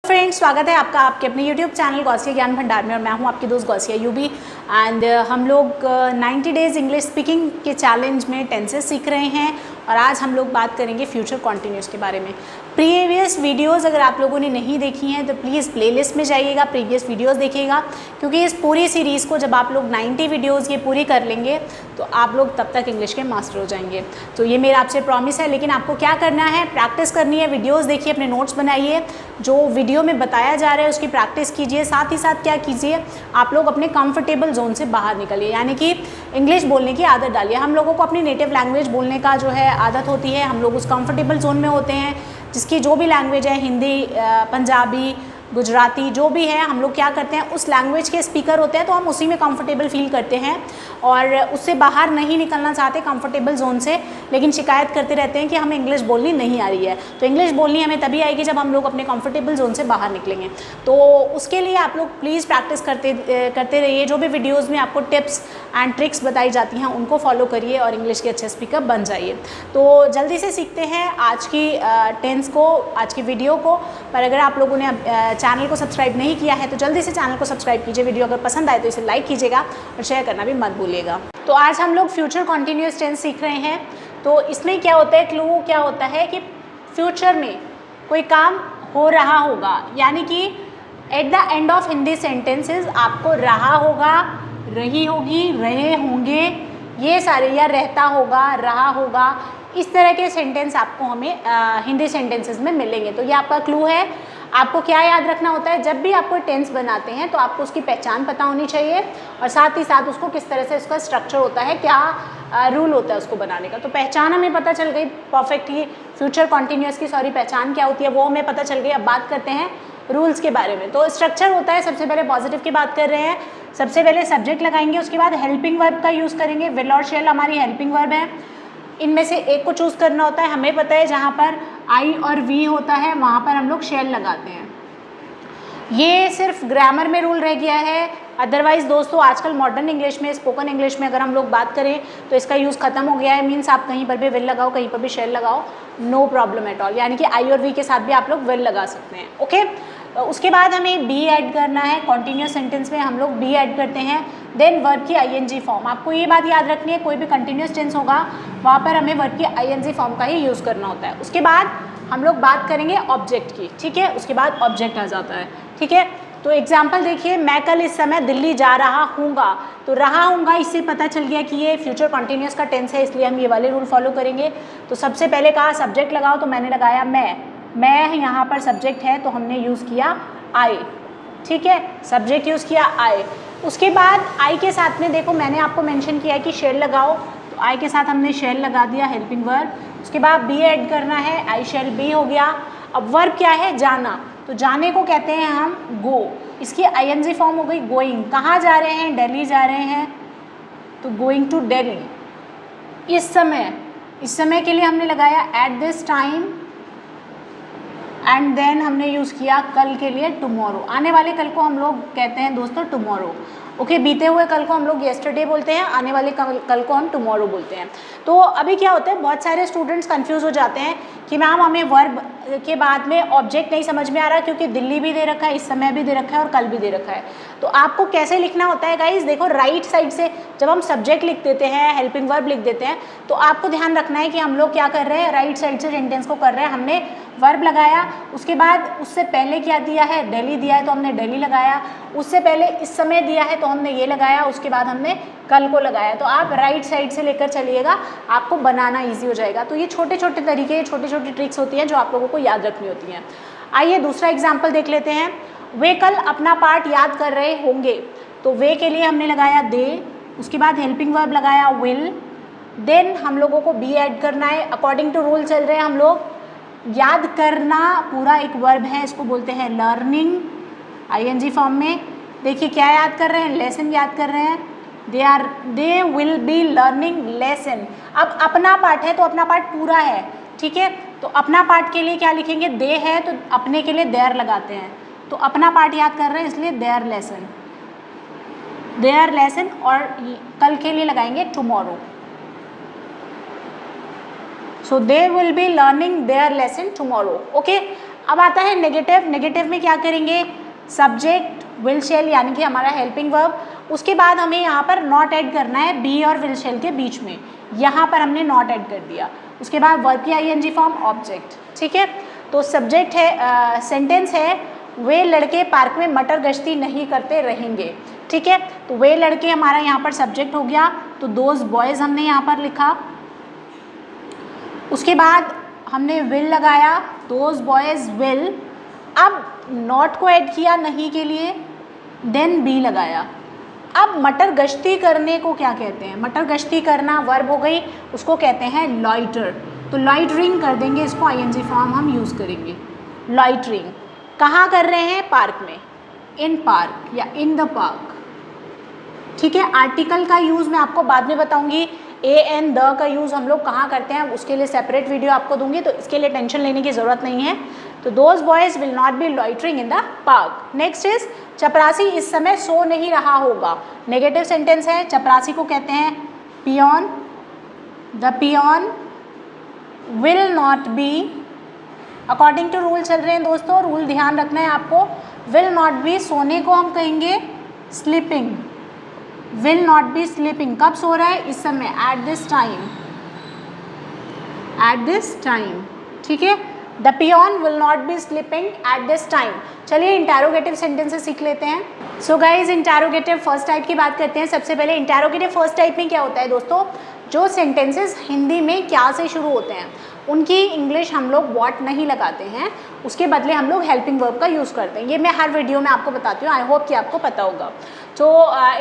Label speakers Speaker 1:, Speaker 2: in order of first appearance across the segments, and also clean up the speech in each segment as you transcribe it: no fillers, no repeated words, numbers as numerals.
Speaker 1: Friends, स्वागत है आपका आपके अपने YouTube चैनल गौसिया ज्ञान भंडार में। और मैं हूं आपकी दोस्त गौसिया यूबी। एंड हम लोग 90 डेज इंग्लिश स्पीकिंग के चैलेंज में टेंसेस सीख रहे हैं और आज हम लोग बात करेंगे फ्यूचर कॉन्टिन्यूस के बारे में। प्रीवियस वीडियोस अगर आप लोगों ने नहीं देखी हैं तो प्लीज़ प्लेलिस्ट में जाइएगा, प्रीवियस वीडियोस देखिएगा, क्योंकि इस पूरी सीरीज़ को जब आप लोग 90 वीडियोस ये पूरी कर लेंगे तो आप लोग तब तक इंग्लिश के मास्टर हो जाएंगे। तो ये मेरा आपसे प्रॉमिस है। लेकिन आपको क्या करना है, प्रैक्टिस करनी है, वीडियोस देखिए, अपने नोट्स बनाइए, जो वीडियो में बताया जा रहा है उसकी प्रैक्टिस कीजिए। साथ ही साथ क्या कीजिए, आप लोग अपने कंफर्टेबल जोन से बाहर निकलिए, यानी कि इंग्लिश बोलने की आदत डालिए। हम लोगों को अपनी नेटिव लैंग्वेज बोलने का जो है आदत होती है, हम लोग उस कंफर्टेबल जोन में होते हैं, जिसकी जो भी लैंग्वेज है, हिंदी, पंजाबी, गुजराती, जो भी है, हम लोग क्या करते हैं उस लैंग्वेज के स्पीकर होते हैं तो हम उसी में कंफर्टेबल फील करते हैं और उससे बाहर नहीं निकलना चाहते कंफर्टेबल जोन से, लेकिन शिकायत करते रहते हैं कि हमें इंग्लिश बोलनी नहीं आ रही है। तो इंग्लिश बोलनी हमें तभी आएगी जब हम लोग अपने कंफर्टेबल जोन से बाहर निकलेंगे। तो उसके लिए आप लोग प्लीज़ प्रैक्टिस करते रहिए। जो भी वीडियोज़ में आपको टिप्स एंड ट्रिक्स बताई जाती हैं उनको फॉलो करिए और इंग्लिश के अच्छे स्पीकर बन जाइए। तो जल्दी से सीखते हैं आज की टेंस को, आज की वीडियो को। पर अगर आप लोगों ने चैनल को सब्सक्राइब नहीं किया है तो जल्दी से चैनल को सब्सक्राइब कीजिए। वीडियो अगर पसंद आए तो इसे लाइक कीजिएगा और शेयर करना भी मत भूलिएगा। तो आज हम लोग फ्यूचर कॉन्टिन्यूस टेंस सीख रहे हैं। तो इसमें क्या होता है, क्लू क्या होता है कि फ्यूचर में कोई काम हो रहा होगा, यानी कि at the end of Hindi sentences आपको रहा होगा, रही होगी, रहे होंगे, ये सारे, या रहता होगा, रहा होगा, इस तरह के सेंटेंस आपको हमें हिंदी सेंटेंसेस में मिलेंगे। तो ये आपका क्लू है। आपको क्या याद रखना होता है, जब भी आप कोई टेंस बनाते हैं तो आपको उसकी पहचान पता होनी चाहिए और साथ ही साथ उसको किस तरह से उसका स्ट्रक्चर होता है, क्या रूल होता है उसको बनाने का। तो पहचान हमें पता चल गई परफेक्ट, ही फ्यूचर कॉन्टिन्यूस की पहचान क्या होती है वो हमें पता चल गई। अब बात करते हैं रूल्स के बारे में। तो स्ट्रक्चर होता है, सबसे पहले पॉजिटिव की बात कर रहे हैं, सबसे पहले सब्जेक्ट लगाएंगे, उसके बाद हेल्पिंग वर्ब का यूज़ करेंगे। विल और शैल हमारी हेल्पिंग वर्ब है, इनमें से एक को चूज़ करना होता है। हमें पता है जहाँ पर आई और वी होता है वहाँ पर हम लोग शैल लगाते हैं। ये सिर्फ ग्रामर में रूल रह गया है, अदरवाइज़ दोस्तों आजकल मॉडर्न इंग्लिश में, स्पोकन इंग्लिश में अगर हम लोग बात करें तो इसका यूज़ खत्म हो गया है। मीन्स आप कहीं पर भी विल लगाओ, कहीं पर भी शैल लगाओ, नो प्रॉब्लम एट ऑल, यानी कि आई और वी के साथ भी आप लोग विल लगा सकते हैं। ओके, उसके बाद हमें बी ऐड करना है। कॉन्टिन्यूस सेंटेंस में हम लोग बी ऐड करते हैं। देन वर्ब की आईएनजी फॉर्म, आपको ये बात याद रखनी है, कोई भी कंटिन्यूस टेंस होगा वहाँ पर हमें वर्ब की आईएनजी फॉर्म का ही यूज़ करना होता है। उसके बाद हम लोग बात करेंगे ऑब्जेक्ट की, ठीक है, उसके बाद ऑब्जेक्ट आ जाता है, ठीक है। तो एग्जाम्पल देखिए, मैं कल इस समय दिल्ली जा रहा हूँगा। तो रहा हूँगा, इससे पता चल गया कि ये फ्यूचर कॉन्टिन्यूस का टेंस है, इसलिए हम ये वाले रूल फॉलो करेंगे। तो सबसे पहले कहा सब्जेक्ट लगाओ, तो मैंने लगाया मैं यहाँ पर सब्जेक्ट है तो हमने यूज़ किया आई, ठीक है, सब्जेक्ट यूज़ किया आई। उसके बाद आई के साथ में देखो मैंने आपको मेंशन किया है कि शेल लगाओ, तो आई के साथ हमने शेल लगा दिया, हेल्पिंग वर्ब। उसके बाद बी ऐड करना है, आई शेल बी हो गया। अब वर्ब क्या है, जाना, तो जाने को कहते हैं हम गो, इसकी आईएनजी फॉर्म हो गई गोइंग। कहाँ जा रहे हैं, दिल्ली जा रहे हैं, तो गोइंग टू दिल्ली। इस समय के लिए हमने लगाया at this time, and then हमने यूज़ किया कल के लिए टुमारो। आने वाले कल को हम लोग कहते हैं दोस्तों टुमारो। ओके, बीते हुए कल को हम लोग येस्टरडे बोलते हैं, आने वाले कल को हम टुमारो बोलते हैं। तो अभी क्या होता है, बहुत सारे स्टूडेंट्स कंफ्यूज हो जाते हैं कि मैम हमें वर्ब के बाद में ऑब्जेक्ट नहीं समझ में आ रहा, क्योंकि दिल्ली भी दे रखा है, इस समय भी दे रखा है और कल भी दे रखा है। तो आपको कैसे लिखना होता है गाइज, देखो राइट साइड से जब हम सब्जेक्ट लिख देते हैं, हेल्पिंग वर्ब लिख देते हैं, तो आपको ध्यान रखना है कि हम लोग क्या कर रहे हैं, राइट साइड से सेंटेंस को कर रहे हैं। हमने वर्ब लगाया, उसके बाद उससे पहले क्या दिया है, दिल्ली दिया है तो हमने दिल्ली लगाया, उससे पहले इस समय दिया है तो हमने ये लगाया, उसके बाद हमने कल को लगाया। तो आप राइट साइड से लेकर चलिएगा, आपको बनाना ईजी हो जाएगा। तो ये छोटे छोटे तरीके, छोटी छोटी ट्रिक्स होती हैं जो आप लोगों को याद रखनी होती हैं। आइए दूसरा एग्जाम्पल देख लेते हैं। वे कल अपना पाठ याद कर रहे होंगे, तो वे के लिए हमने लगाया दे, उसके बाद हेल्पिंग वर्ब लगाया विल। देन हम लोगों को बी ऐड करना है, अकॉर्डिंग टू रूल चल रहे हैं हम लोग। याद करना पूरा एक वर्ब है, इसको बोलते हैं लर्निंग, आईएनजी फॉर्म में। देखिए क्या याद कर रहे हैं, लेसन याद कर रहे हैं, they will be learning lesson. अब अपना पाठ है तो अपना पाठ पूरा है, ठीक है। तो अपना पाठ के लिए क्या लिखेंगे, दे है तो अपने के लिए देयर लगाते हैं, तो अपना पाठ याद कर रहे हैं इसलिए देयर लेसन, और कल के लिए लगाएंगे tomorrow. So they will be learning there lesson tomorrow. Okay, अब आता है नेगेटिव। नेगेटिव में क्या करेंगे, सब्जेक्ट विल शेल यानी कि हमारा हेल्पिंग वर्ब, उसके बाद हमें यहाँ पर नॉट ऐड करना है बी और विल शेल के बीच में, यहाँ पर हमने नॉट ऐड कर दिया। उसके बाद वर्ब की आईएनजी फॉर्म ऑब्जेक्ट, ठीक है। तो सब्जेक्ट है, सेंटेंस है वे लड़के पार्क में मटर गश्ती नहीं करते रहेंगे, ठीक है। तो वे लड़के हमारा यहाँ पर सब्जेक्ट हो गया, तो दोज बॉयज़ हमने यहाँ पर लिखा। उसके बाद हमने विल लगाया, दोज बॉयज़ विल। अब नॉट को ऐड किया नहीं के लिए, देन बी लगाया। अब मटर गश्ती करने को क्या कहते हैं, मटर गश्ती करना वर्ब हो गई, उसको कहते हैं लॉइटर। तो लॉइटरिंग कर देंगे, इसको आईएनजी फॉर्म हम यूज़ करेंगे। लॉइटरिंग कहाँ कर रहे हैं, पार्क में, इन पार्क या इन द पार्क, ठीक है। आर्टिकल का यूज़ मैं आपको बाद में बताऊंगी, ए एन द का यूज़ हम लोग कहाँ करते हैं, उसके लिए सेपरेट वीडियो आपको दूंगी, तो इसके लिए टेंशन लेने की ज़रूरत नहीं है। तो those boys will not B loitering in the park. Next is चपरासी इस समय सो नहीं रहा होगा। नेगेटिव सेंटेंस है, चपरासी को कहते हैं peon. The peon will not be, according to rule चल रहे हैं दोस्तों, रूल ध्यान रखना है आपको। विल नॉट बी सोने को हम कहेंगे sleeping, will not be sleeping, कब सो रहा है, इस समय, at this time, at this time, ठीक है। The peon will not be sleeping at this time. चलिए इंटैरोगेटिव सेंटेंसेस सीख लेते हैं। So guys interrogative first type की बात करते हैं। सबसे पहले इंटैरोगेटिव फर्स्ट टाइप में क्या होता है दोस्तों, जो सेंटेंसेस हिंदी में क्या से शुरू होते हैं उनकी इंग्लिश हम लोग व्हाट नहीं लगाते हैं, उसके बदले हम लोग हेल्पिंग वर्ब का यूज़ करते हैं। ये मैं हर वीडियो में आपको बताती हूँ, आई होप कि आपको पता होगा। तो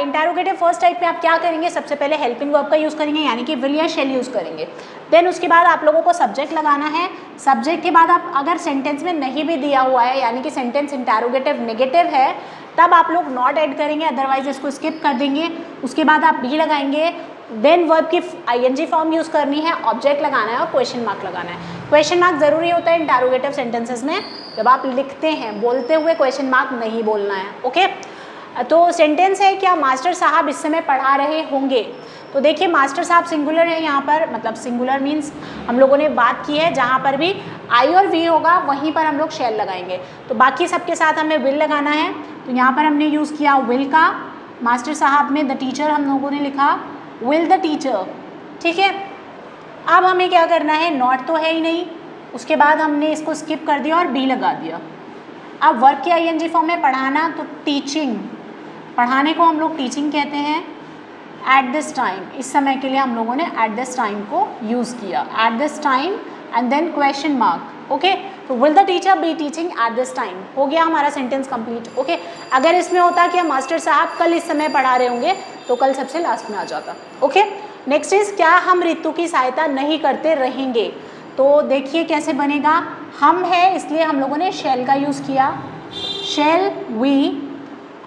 Speaker 1: इंटैरोगेटिव फर्स्ट टाइप में आप क्या करेंगे, सबसे पहले हेल्पिंग वर्ब का यूज़ करेंगे यानी कि विल या शेल यूज़ करेंगे। देन उसके बाद आप लोगों को सब्जेक्ट लगाना है। सब्जेक्ट के बाद आप अगर सेंटेंस में नहीं भी दिया हुआ है यानी कि सेंटेंस इंटैरोगेटिव नेगेटिव है, तब आप लोग नॉट ऐड करेंगे, अदरवाइज इसको स्किप कर देंगे। उसके बाद आप बी लगाएंगे, देन वर्ब की आईएनजी फॉर्म यूज़ करनी है, ऑब्जेक्ट लगाना है और क्वेश्चन मार्क लगाना है। क्वेश्चन मार्क ज़रूरी होता है इंटैरोगेटिव सेंटेंसेस में, जब आप लिखते हैं बोलते हुए क्वेश्चन मार्क नहीं बोलना है, ओके। तो सेंटेंस है क्या मास्टर साहब इस समय पढ़ा रहे होंगे। तो देखिए मास्टर साहब सिंगुलर है यहाँ पर, मतलब सिंगुलर मीन्स हम लोगों ने बात की है जहाँ पर भी आई और वी होगा वहीं पर हम लोग शेल लगाएंगे। तो बाकी सबके साथ हमें विल लगाना है, तो यहाँ पर हमने यूज़ किया विल का। मास्टर साहब में द टीचर हम लोगों ने लिखा विल द टीचर, ठीक है। अब हमें क्या करना है, नॉट तो है ही नहीं, उसके बाद हमने इसको स्किप कर दिया और बी लगा दिया। अब वर्ब की आईएनजी फॉर्म में पढ़ाना, तो टीचिंग, पढ़ाने को हम लोग टीचिंग कहते हैं। एट दिस टाइम, इस समय के लिए हम लोगों ने एट दिस टाइम को यूज़ किया, at this time and then question mark, okay. तो will the teacher be teaching at this time, हो गया हमारा सेंटेंस कंप्लीट, ओके। अगर इसमें होता कि मास्टर साहब कल इस समय पढ़ा रहे होंगे तो कल सबसे लास्ट में आ जाता, ओके। नेक्स्ट इज क्या हम रितु की सहायता नहीं करते रहेंगे। तो देखिए कैसे बनेगा, हम है इसलिए हम लोगों ने शेल का यूज़ किया, शेल वी।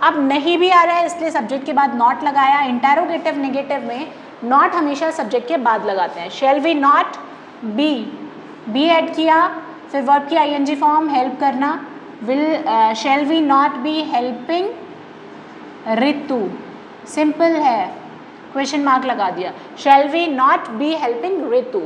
Speaker 1: अब नहीं भी आ रहा है इसलिए सब्जेक्ट के बाद नॉट लगाया। इंटैरोगेटिव नेगेटिव में नॉट हमेशा सब्जेक्ट के बाद लगाते हैं। Shall we not be, be add किया, फिर वर्ब की आईएनजी फॉर्म हेल्प करना, will shall we not be helping Ritu, simple है, क्वेश्चन मार्क लगा दिया, shall we not be helping Ritu.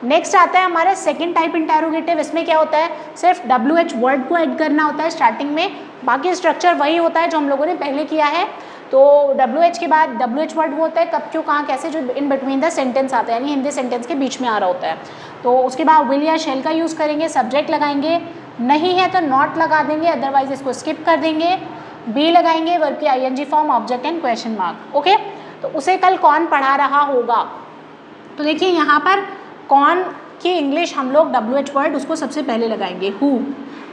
Speaker 1: Next आता है हमारा सेकंड टाइप इंटैरोगेटिव। इसमें क्या होता है, सिर्फ WH वर्ड को ऐड करना होता है स्टार्टिंग में, बाकी स्ट्रक्चर वही होता है जो हम लोगों ने पहले किया है। तो WH के बाद WH वर्ड वो होता है कब, क्यों, कहाँ, कैसे, जो इन बिटवीन द सेंटेंस आता है यानी हिंदी सेंटेंस के बीच में आ रहा होता है। तो उसके बाद विल या शेल का यूज़ करेंगे, सब्जेक्ट लगाएंगे, नहीं है तो नॉट लगा देंगे, अदरवाइज इसको स्किप कर देंगे, बी लगाएंगे, वर्ब की ING form, object and question mark, okay. तो उसे कल कौन पढ़ा रहा होगा। तो देखिए यहाँ पर कौन की इंग्लिश हम लोग WH वर्ड उसको सबसे पहले लगाएंगे, हु,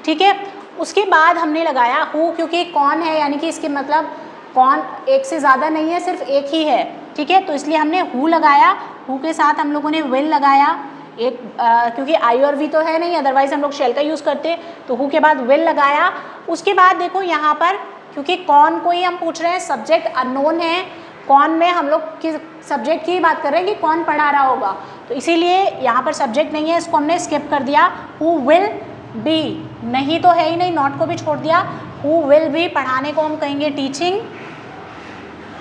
Speaker 1: ठीक है। उसके बाद हमने लगाया हु, क्योंकि कौन है यानी कि इसके मतलब कौन एक से ज़्यादा नहीं है, सिर्फ एक ही है, ठीक है। तो इसलिए हमने हु लगाया, हु के साथ हम लोगों ने विल लगाया, एक क्योंकि आई और वी तो है नहीं, अदरवाइज हम लोग शेल का यूज़ करते, तो हु के बाद विल लगाया। उसके बाद देखो यहाँ पर क्योंकि कौन को ही हम पूछ रहे हैं, सब्जेक्ट अननोन है, कौन में हम लोग किस सब्जेक्ट की बात कर रहे हैं कि कौन पढ़ा रहा होगा, तो इसीलिए यहाँ पर सब्जेक्ट नहीं है, इसको हमने स्किप कर दिया। हु विल बी, नहीं तो है ही नहीं, नॉट को भी छोड़ दिया। हु विल बी, पढ़ाने को हम कहेंगे teaching,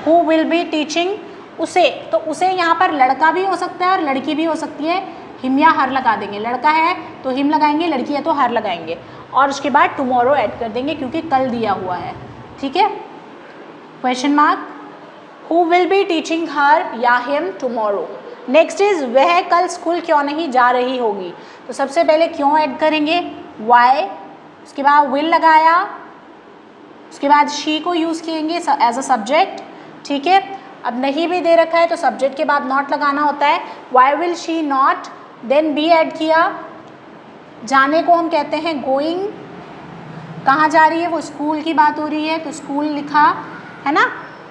Speaker 1: who will be teaching उसे, तो उसे यहाँ पर लड़का भी हो सकता है और लड़की भी हो सकती है, हिम या हर लगा देंगे, लड़का है तो हिम लगाएंगे, लड़की है तो हर लगाएंगे। और उसके बाद टुमारो ऐड कर देंगे क्योंकि कल दिया हुआ है, ठीक है। Question mark, who will be teaching her या हिम टुमारो। नेक्स्ट इज वह कल स्कूल क्यों नहीं जा रही होगी। तो सबसे पहले क्यों ऐड करेंगे, वाई, उसके बाद विल लगाया, उसके बाद शी को यूज़ किएंगे एज अ सब्जेक्ट, ठीक है। अब नहीं भी दे रखा है तो सब्जेक्ट के बाद नॉट लगाना होता है। Why will she not, then be add किया, जाने को हम कहते हैं गोइंग, कहाँ जा रही है, वो स्कूल की बात हो रही है तो स्कूल लिखा है ना।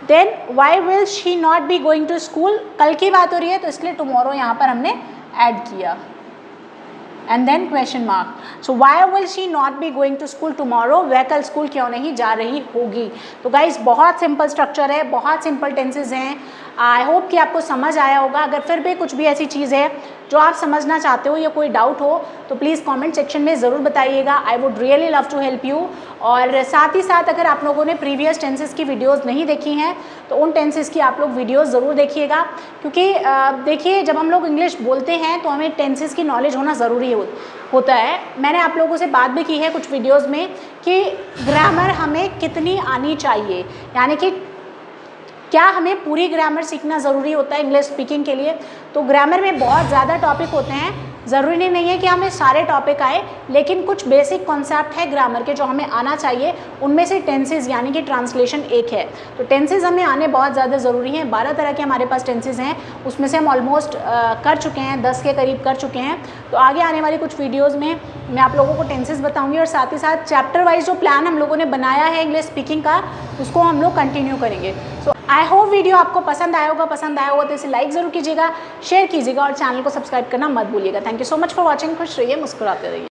Speaker 1: Then why will she not be going to school, कल की बात हो रही है तो इसलिए टुमारो यहाँ पर हमने ऐड किया। And then question mark, so why will she not be going to school tomorrow, वह कल स्कूल क्यों नहीं जा रही होगी। तो गाइज बहुत सिंपल स्ट्रक्चर है, बहुत सिंपल टेंसेज हैं। आई होप कि आपको समझ आया होगा। अगर फिर भी कुछ भी ऐसी चीज़ है जो आप समझना चाहते हो या कोई डाउट हो तो प्लीज़ कमेंट सेक्शन में ज़रूर बताइएगा। I would really love to help you. और साथ ही साथ अगर आप लोगों ने प्रीवियस टेंसेस की वीडियोस नहीं देखी हैं तो उन टेंसेस की आप लोग वीडियोस ज़रूर देखिएगा, क्योंकि देखिए जब हम लोग इंग्लिश बोलते हैं तो हमें टेंसेस की नॉलेज होना ज़रूरी होता है। मैंने आप लोगों से बात भी की है कुछ वीडियोज़ में कि ग्रामर हमें कितनी आनी चाहिए, यानी कि क्या हमें पूरी ग्रामर सीखना ज़रूरी होता है इंग्लिश स्पीकिंग के लिए। तो ग्रामर में बहुत ज़्यादा टॉपिक होते हैं, ज़रूरी नहीं है कि हमें सारे टॉपिक आए, लेकिन कुछ बेसिक कॉन्सेप्ट है ग्रामर के जो हमें आना चाहिए। उनमें से टेंसेज यानी कि ट्रांसलेशन एक है। तो टेंसेज हमें आने बहुत ज़्यादा ज़रूरी हैं। 12 तरह के हमारे पास टेंसेज हैं, उसमें से हम ऑलमोस्ट कर चुके हैं, 10 के करीब कर चुके हैं। तो आगे आने वाली कुछ वीडियोज़ में मैं आप लोगों को टेंसेज बताऊँगी और साथ ही साथ चैप्टर वाइज जो प्लान हम लोगों ने बनाया है इंग्लिश स्पीकिंग का उसको हम लोग कंटिन्यू करेंगे। सो आई होप वीडियो आपको पसंद आया होगा तो इसे लाइक ज़रूर कीजिएगा, शेयर कीजिएगा और चैनल को सब्सक्राइब करना मत भूलिएगा। Thank you so much for watching. खुश रहिए, मुस्कुराते रहिए।